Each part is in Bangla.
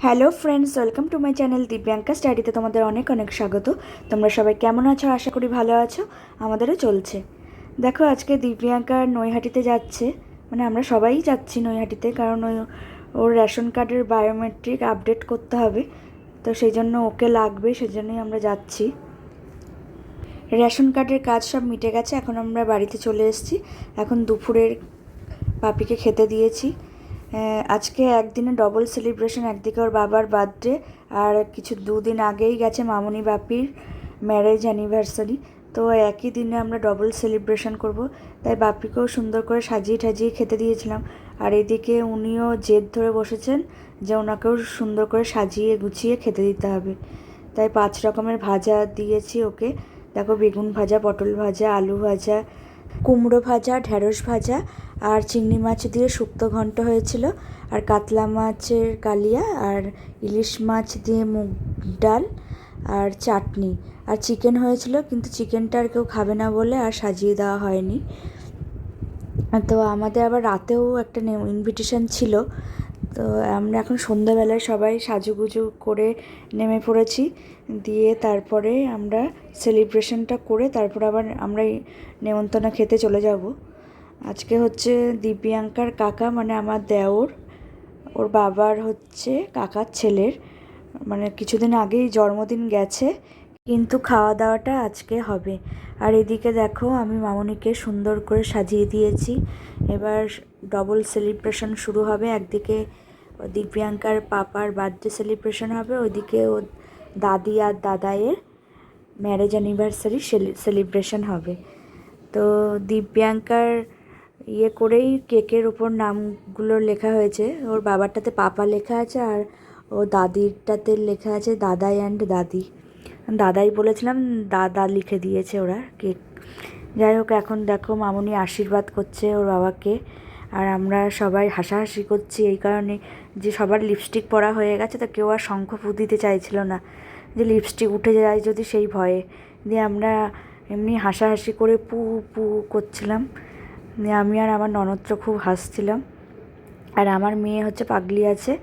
Hello friends, welcome to my channel Divyanka স্টাডিতে তোমাদের অনেক অনেক স্বাগত। তোমরা সবাই কেমন আছো? আশা করি ভালো আছো। আমাদেরও চলছে। দেখো, আজকে দিব্যাঙ্কা নৈহাটিতে যাচ্ছে, মানে আমরা সবাই যাচ্ছি নৈহাটিতে, কারণ ওর রেশন কার্ডের বায়োমেট্রিক আপডেট করতে হবে, তো সেই জন্য ওকে লাগবে, সেজন্যই আমরা যাচ্ছি। রেশন কার্ডের কাজ সব মিটে গেছে, এখন আমরা বাড়িতে চলে এসেছি। এখন দুপুরের পাপিকে খেতে দিয়েছি। আজকে একদিনে ডবল সেলিব্রেশন, একদিকে ওর বাবার বার্থডে আর কিছু দুদিন আগেই গেছে মামুনি বাপির ম্যারেজ অ্যানিভার্সারি, তো একই দিনে আমরা ডবল সেলিব্রেশন করব। তাই বাপিকেও সুন্দর করে সাজিয়ে টাজিয়ে খেতে দিয়েছিলাম। আর এদিকে উনিও জেদ ধরে বসেছেন যে ওনাকেও সুন্দর করে সাজিয়ে গুছিয়ে খেতে দিতে হবে। তাই 5 রকমের ভাজা দিয়েছি ওকে। দেখো, বেগুন ভাজা, পটল ভাজা, আলু ভাজা, কুমড়ো ভাজা, ঢ্যাঁড়স ভাজা আর চিংড়ি মাছ দিয়ে শুক্তো ঘন্ট হয়েছিল, আর কাতলা মাছের কালিয়া, আর ইলিশ মাছ দিয়ে মুগ ডাল আর চাটনি, আর চিকেন হয়েছিল, কিন্তু চিকেনটা আর কেউ খাবে না বলে আর সাজিয়ে দেওয়া হয়নি। তো আমাদের আবার রাতেও একটা ইনভিটেশন ছিল, তো আমরা এখন সন্ধ্যাবেলায় সবাই সাজুগুজু করে নেমে পড়েছি। দিয়ে তারপরে আমরা সেলিব্রেশনটা করে তারপর আবার আমরা নেমন্তন্ন খেতে চলে যাব। আজকে হচ্ছে দিব্যাঙ্কার কাকা, মানে আমার দেওর, ওর বাবার হচ্ছে কাকার ছেলের, মানে কিছুদিন আগেই জন্মদিন গেছে, কিন্তু খাওয়া দাওয়াটা আজকে হবে। আর এদিকে দেখো, আমি মামুনিকে সুন্দর করে সাজিয়ে দিয়েছি। এবার ডবল সেলিব্রেশন শুরু হবে। একদিকে দিব্যাঙ্কার পাপার বার্থডে সেলিব্রেশন হবে, ওইদিকে ও দাদি আর দাদাইয়ের ম্যারেজ অ্যানিভার্সারি সেলিব্রেশন হবে। তো দিব্যাঙ্কার করেই কেকের উপর নামগুলো লেখা হয়েছে। ওর বাবারটাতে পাপা লেখা আছে, আর ও দাদিরটাতে লেখা আছে দাদাই অ্যান্ড দাদি। দাদাই বলেছিলাম, দাদা লিখে দিয়েছে ওরা কেক। যাই হোক, এখন দেখো মামুনি আশীর্বাদ করছে ওর বাবাকে, আর আমরা সবাই হাসাহাসি করছি এই কারণে যে সবার লিপস্টিক পরা হয়ে গেছে, তো কেউ আর শঙ্খ ফু দিতে চাইছিল না, যে লিপস্টিক উঠে যায় যদি সেই ভয়ে। দিয়ে আমরা এমনি হাসাহাসি করে পু পু করছিলাম। দিয়ে আমি আর আমার ননদটা খুব হাসছিলাম। আর আমার মেয়ে হচ্ছে পাগলি আছে,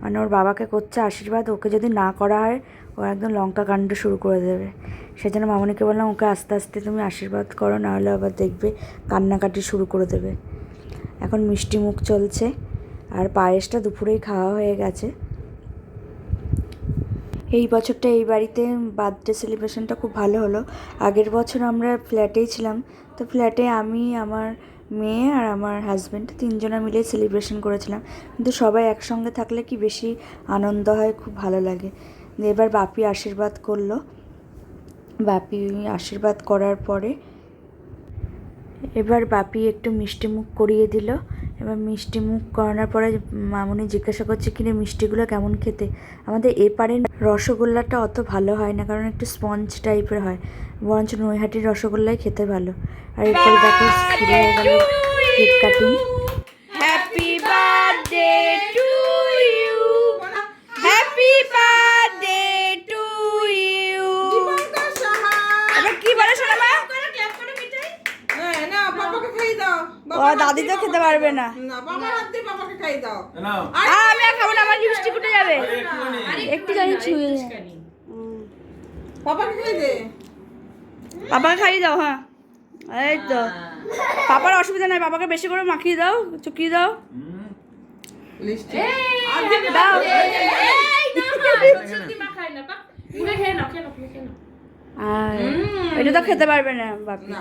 মানে ওর বাবাকে করছে আশীর্বাদ, ওকে যদি না করা হয় ও একদম লঙ্কা কাণ্ড শুরু করে দেবে। সেজন্য মামনিকে বললাম ওকে আস্তে আস্তে তুমি আশীর্বাদ করো, নাহলে আবার দেখবে কান্নাকাটি শুরু করে দেবে। এখন মিষ্টি মুখ চলছে, আর পায়েসটা দুপুরেই খাওয়া হয়ে গেছে। এই বছরটা এই বাড়িতে বার্থডে সেলিব্রেশনটা খুব ভালো হলো। আগের বছর আমরা ফ্ল্যাটেই ছিলাম, তো ফ্ল্যাটে আমি, আমার মেয়ে আর আমার হাজব্যান্ড তিনজনা মিলে সেলিব্রেশন করেছিলাম, কিন্তু সবাই একসঙ্গে থাকলে কি বেশি আনন্দ হয়, খুব ভালো লাগে। এবার বাপি আশীর্বাদ করলো। বাপি আশীর্বাদ করার পরে এবার বাপি একটু মিষ্টি মুখ করিয়ে দিল। এবার মিষ্টি মুখ করানোর পরে মামুনি জিজ্ঞাসা করছে, কিরে মিষ্টিগুলো কেমন খেতে? আমাদের এপারে রসগোল্লাটা অত ভালো হয় না, কারণ একটু স্পঞ্জ টাইপের হয়, বরঞ্চ নৈহাটির রসগোল্লাই খেতে ভালো। আর এরপরে দেখো শুরু হয়ে গেল cake cutting. Happy birthday to you, happy birthday to you. আবার কি বলে শোনা মা? ও দাদি তো খেতে পারবে না। আমি আর খাবো না, আমার লিপস্টিক উঠে যাবে। একটু জানি ছুঁয়ে পাপাকে খাইয়ে দাও। হ্যাঁ, এই তো পাপার অসুবিধা নাই, পাপাকে বেশি করে মাখিয়ে দাও, চুকিয়ে দাও। দাও। এটা তো খেতে পারবে না বাপি।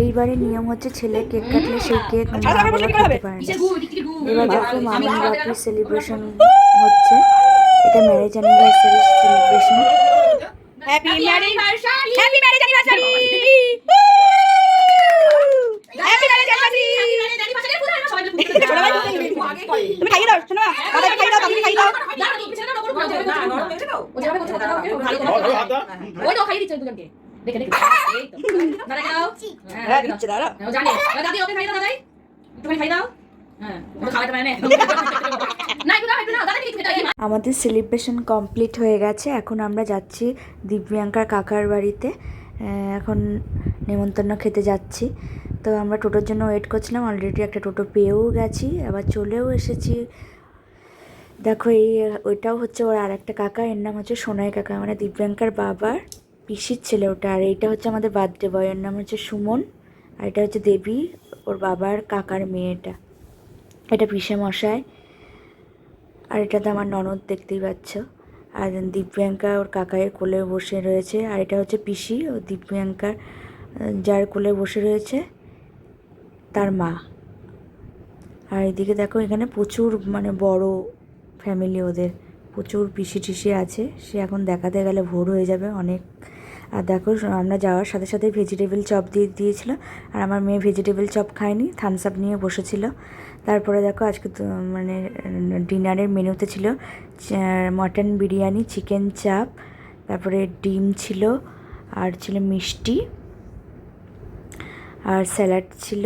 এইবারে নিয়ম হচ্ছে ছেলে কেক কাটলে সেই কেক মা বাবা খেতে পারে না। এবার দেখো মামুনি বাপির সেলিব্রেশন হচ্ছে, এটা marriage anniversary celebration. Happy anniversary, happy marriage anniversary, happy marriage anniversary. তুমি খাইয়ে দাও, শোনো দাদাকে খাইয়ে দাও, দাদিকে খাইয়ে দাও। ওই তো খাইয়ে দিচ্ছে দুজনকে। দেখে দেখে এই তো দাদা দাও। হ্যাঁ দিচ্ছে দাদা। ও জানে দাদি ওকে খাইয়ে দাও, দাদাই একটু খাইয়ে দাও। হ্যাঁ ও খাওয়াতে পারে না। না একটু দাও দাদাকে একটু দাও। আমাদের সেলিব্রেশন কমপ্লিট হয়ে গেছে, এখন আমরা যাচ্ছি দিব্যাঙ্কার কাকার বাড়িতে। এখন নেমন্তন্ন খেতে যাচ্ছি। তো আমরা টোটোর জন্য ওয়েট করছিলাম, অলরেডি একটা টোটো পেয়েও গেছি, আবার চলেও এসেছি দেখো ওইটাও হচ্ছে ওর আর একটা কাকা, এর নাম হচ্ছে সোনাই কাকা, মানে দিব্যাঙ্কার বাবার পিসির ছেলে ওটা। আর এইটা হচ্ছে আমাদের বার্থডে বয়, এর নাম হচ্ছে সুমন। আর এটা হচ্ছে দেবী, ওর বাবার কাকার মেয়েটা। এটা পিসে মশাই। আর এটাতে আমার ননদ, দেখতেই পাচ্ছ। আর দিব্যাঙ্কা ওর কাকায়ের কোলে বসে রয়েছে। আর এটা হচ্ছে পিসি, ও দিব্যাঙ্কার যার কোলে বসে রয়েছে তার মা। আর এদিকে দেখো এখানে প্রচুর মানে বড় ফ্যামিলি ওদের, প্রচুর পিসি টিসি আছে। সে এখন দেখাতে গেলে ভোর হয়ে যাবে অনেক। আর দেখো আমরা যাওয়ার সাথে সাথে ভেজিটেবল চপ দিয়েছিল। আর আমার মেয়ে ভেজিটেবল চপ খায়নি, থামস আপ নিয়ে বসেছিল। তারপরে দেখো আজকে তো মানে ডিনারের মেনুতে ছিল মটন বিরিয়ানি, চিকেন চাপ, তারপরে ডিম ছিল, আর ছিল মিষ্টি, আর স্যালাড ছিল,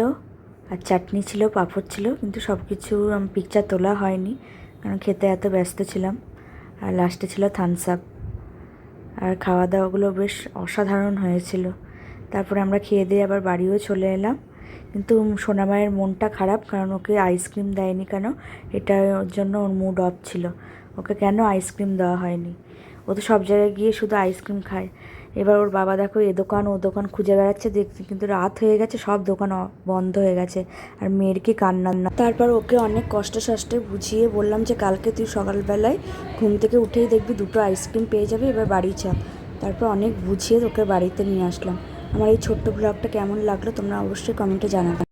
আর চাটনি ছিল, পাঁপড় ছিল। কিন্তু সব কিছু পিকচার তোলা হয়নি, কারণ খেতে এত ব্যস্ত ছিলাম। আর লাস্টে ছিল থামস আপ। আর খাওয়া দাওয়াগুলো বেশ অসাধারণ হয়েছিল। তারপরে আমরা খেয়ে দিয়ে আবার বাড়িও চলে এলাম। কিন্তু সোনামায়ের মনটা খারাপ, কারণ ওকে আইসক্রিম দেয়নি কেন, এটার জন্য ওর মুড অফ ছিল। ওকে কেন আইসক্রিম দেওয়া হয়নি? ও তো সব জায়গায় গিয়ে শুধু আইসক্রিম খায়। এবার ওর বাবা দেখো এ দোকান ও দোকান খুঁজে বেড়াচ্ছে, দেখছি কিন্তু রাত হয়ে গেছে, সব দোকান বন্ধ হয়ে গেছে। আর মেয়ের কি কান্না না। তারপর ওকে অনেক কষ্টে সষ্টে বুঝিয়ে বললাম যে কালকে তুই সকালবেলায় ঘুম থেকে উঠেই দেখবি দুটো আইসক্রিম পেয়ে যাবে, এবার বাড়ি চল। তারপর অনেক বুঝিয়ে ওকে বাড়িতে নিয়ে আসলাম। আমার এই ছোট্ট ব্লগটা কেমন লাগলো তোমরা অবশ্যই কমেন্টে জানাবে।